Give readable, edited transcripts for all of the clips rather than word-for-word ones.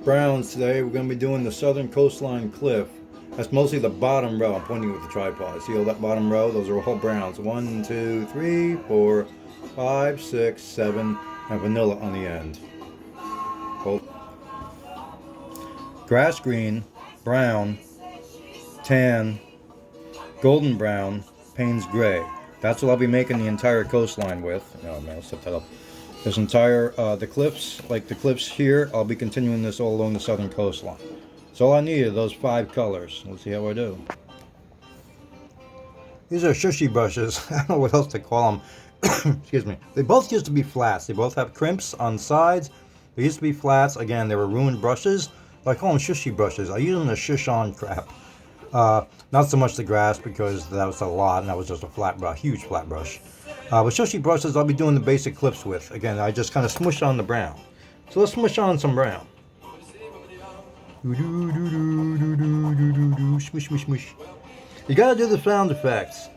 Browns today. We're going to be doing the southern coastline cliff. That's mostly the bottom row. I'm pointing with the tripod. See all that bottom row? Those are all browns. 1, 2, 3, 4, 5, 6, 7, and vanilla on the end. Both. Grass green, brown, tan, golden brown, Payne's gray. That's what I'll be making the entire coastline with. Oh man, I'll set that up. This entire, the cliffs, like the cliffs here, I'll be continuing this all along the southern coastline. So all I need are those 5 colors. Let's see how I do. These are Shushi brushes. I don't know what else to call them. Excuse me. They both used to be flats. They both have crimps on sides. They used to be flats. Again, they were ruined brushes. But I call them Shushi brushes. I use them to shush on crap. Not so much the grass because that was a lot and that was just a flat brush, huge flat brush. With Shushi brushes, I'll be doing the basic clips with. Again, I just kind of smush on the brown. So let's smush on some brown. Smush, smush, smush. You gotta do the sound effects.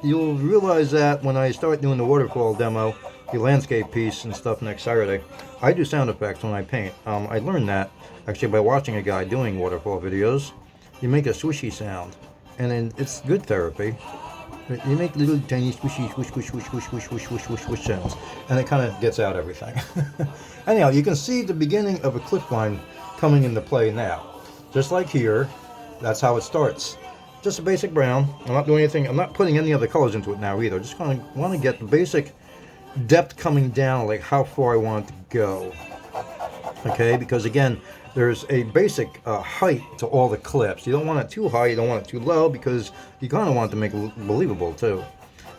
You'll realize that when I start doing the waterfall demo, the landscape piece and stuff next Saturday, I do sound effects when I paint. I learned that actually by watching a guy doing waterfall videos. You make a swishy sound, and then it's good therapy. You make little tiny swishy swish swish swish swish swish swish swish swish swish sounds, and it kind of gets out everything. Anyhow, you can see the beginning of a cliff line coming into play now. Just like here, that's how it starts. Just a basic brown. I'm not doing anything. I'm not putting any other colors into it now either. Just kind of want to get the basic depth coming down, like how far I want it to go. Okay, because again, there's a basic height to all the clips. You don't want it too high, you don't want it too low, because you kind of want it to make it believable too.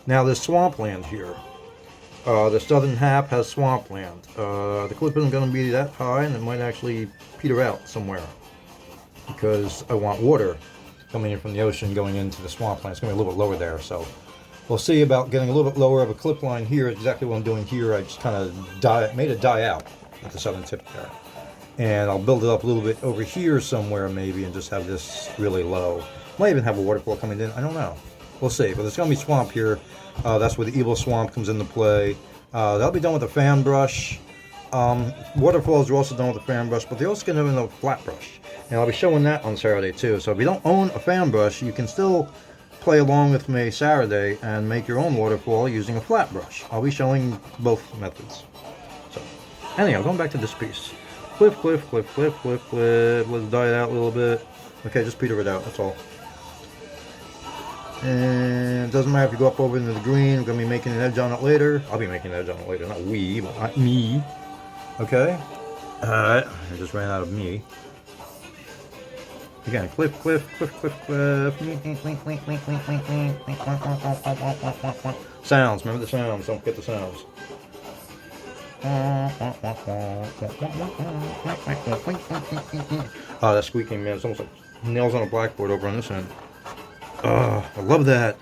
Now there's swampland here. The southern half has swampland. The clip isn't going to be that high, and it might actually peter out somewhere, because I want water coming in from the ocean going into the swampland. It's going to be a little bit lower there, so we'll see about getting a little bit lower of a clip line here. Exactly what I'm doing here. I just kind of made it die out at the southern tip there. And I'll build it up a little bit over here somewhere maybe and just have this really low. Might even have a waterfall coming in. I don't know. We'll see. But there's going to be swamp here. That's where the evil swamp comes into play. That'll be done with a fan brush. Waterfalls are also done with a fan brush, but they also get them in a flat brush. And I'll be showing that on Saturday too. So if you don't own a fan brush, you can still play along with me Saturday and make your own waterfall using a flat brush. I'll be showing both methods. So anyhow, going back to this piece. Cliff, cliff, cliff, cliff, cliff, cliff. Let's dye it out a little bit. Okay, just peter it out, that's all. And it doesn't matter if you go up over into the green. We're going to be making an edge on it later. I'll be making an edge on it later. Not we, but not me. Okay? Alright, I just ran out of me. Again, cliff, cliff, cliff, cliff, cliff. Sounds, remember the sounds. Don't forget the sounds. Oh, that squeaking, man. It's almost like nails on a blackboard over on this end. Oh, I love that.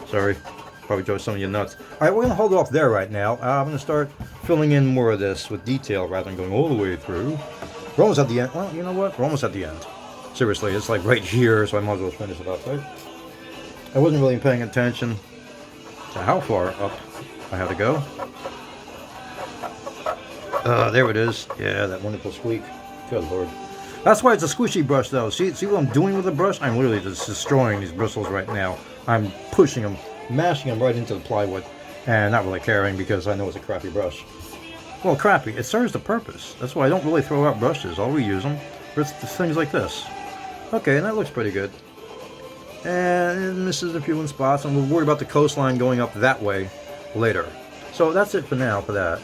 Sorry. Probably drove some of you nuts. Alright, we're going to hold it off there right now. I'm going to start filling in more of this with detail rather than going all the way through. We're almost at the end. Well, you know what? We're almost at the end. Seriously, it's like right here, so I might as well finish it up, right? I wasn't really paying attention to how far up I had to go. There it is. Yeah, that wonderful squeak. Good lord. That's why it's a squishy brush, though. See what I'm doing with the brush? I'm literally just destroying these bristles right now. I'm pushing them, mashing them right into the plywood, and not really caring because I know it's a crappy brush. Well, crappy. It serves the purpose. That's why I don't really throw out brushes. I'll reuse them for things like this. Okay, and that looks pretty good. And it misses a few in spots, and we'll worry about the coastline going up that way later. So that's it for now for that.